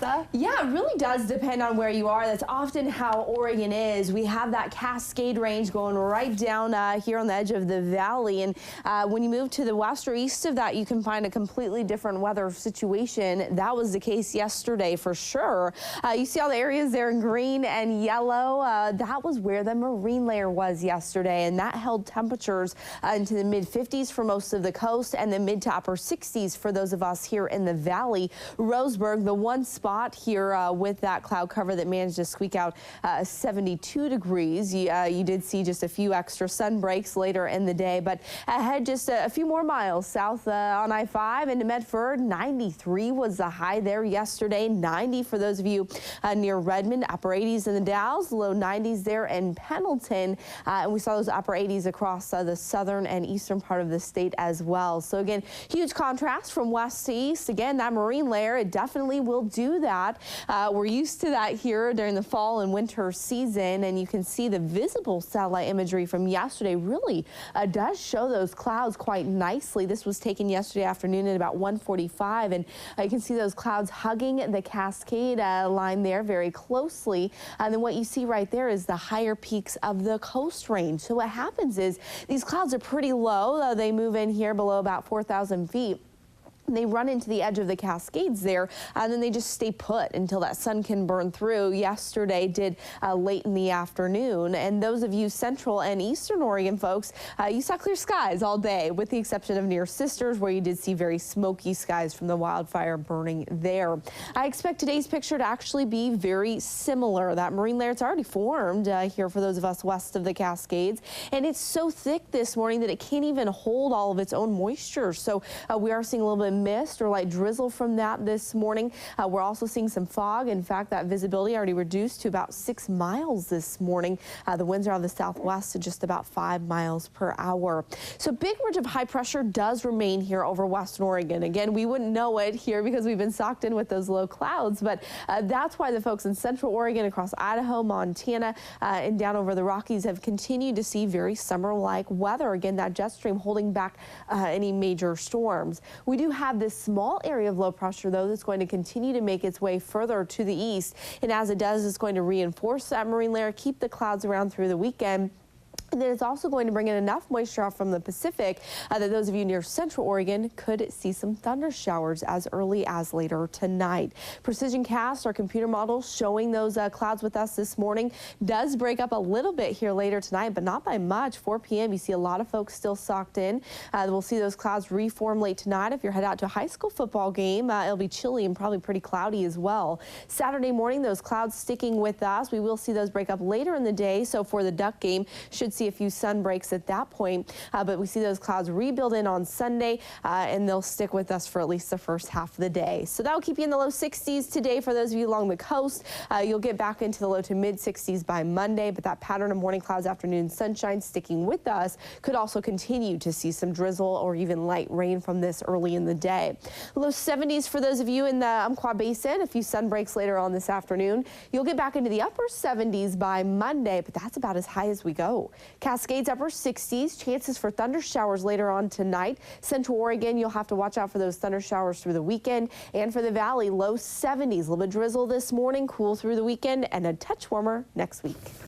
Lisa? Yeah, it really does depend on where you are. That's often how Oregon is. We have that Cascade Range going right down here on the edge of the valley. And when you move to the west or east of that, you can find a completely different weather situation. That was the case yesterday for sure. You see all the areas there in green and yellow. That was where the marine layer was yesterday, and that held temperatures into the mid-50s for most of the coast and the mid to upper 60s for those of us here in the valley. Roseburg, the one spot here with that cloud cover that managed to squeak out 72 degrees. You did see just a few extra sun breaks later in the day, but ahead just a few more miles south on I-5 into Medford. 93 was the high there yesterday. 90 for those of you near Redmond. Upper 80s in the Dalles, low 90s there in Pendleton. And we saw those upper 80s across the southern and eastern part of the state as well. So again, huge contrast from west to east. Again, that marine layer, it definitely will do that. We're used to that here during the fall and winter season, and you can see the visible satellite imagery from yesterday really does show those clouds quite nicely. This was taken yesterday afternoon at about 1:45, and you can see those clouds hugging the Cascade line there very closely. And then what you see right there is the higher peaks of the Coast Range. So what happens is these clouds are pretty low. They move in here below about 4,000 feet. They run into the edge of the Cascades there, and then they just stay put until that sun can burn through. Yesterday did late in the afternoon, and those of you central and eastern Oregon folks, you saw clear skies all day, with the exception of near Sisters, where you did see very smoky skies from the wildfire burning there. I expect today's picture to actually be very similar. That marine layer, it's already formed here for those of us west of the Cascades, and it's so thick this morning that it can't even hold all of its own moisture. So we are seeing a little bit mist or light drizzle from that this morning. We're also seeing some fog. In fact, that visibility already reduced to about 6 miles this morning. The winds are out of the southwest to just about 5 miles per hour. So big ridge of high pressure does remain here over western Oregon. Again, we wouldn't know it here because we've been socked in with those low clouds, but that's why the folks in central Oregon, across Idaho, Montana, and down over the Rockies have continued to see very summer-like weather. Again, that jet stream holding back any major storms. We do have this small area of low pressure, though, that's going to continue to make its way further to the east. And as it does, it's going to reinforce that marine layer, keep the clouds around through the weekend. And then it's also going to bring in enough moisture off from the Pacific that those of you near central Oregon could see some thunder showers as early as later tonight. Precision Cast, our computer model showing those clouds with us this morning, does break up a little bit here later tonight, but not by much. 4 p.m. you see a lot of folks still socked in. We'll see those clouds reform late tonight. If you're headed out to a high school football game, it'll be chilly and probably pretty cloudy as well. Saturday morning, those clouds sticking with us. We will see those break up later in the day. So for the Duck game, should see a few sun breaks at that point, but we see those clouds rebuild in on Sunday, and they'll stick with us for at least the first half of the day. So that will keep you in the low 60s today for those of you along the coast. You'll get back into the low to mid 60s by Monday, but that pattern of morning clouds, afternoon sunshine sticking with us. Could also continue to see some drizzle or even light rain from this early in the day. Low 70s for those of you in the Umpqua Basin. A few sun breaks later on this afternoon. You'll get back into the upper 70s by Monday, but that's about as high as we go. Cascades upper 60s, chances for thunder showers later on tonight. Central Oregon, you'll have to watch out for those thunder showers through the weekend. And for the valley, low 70s, a little bit drizzle this morning, cool through the weekend, and a touch warmer next week.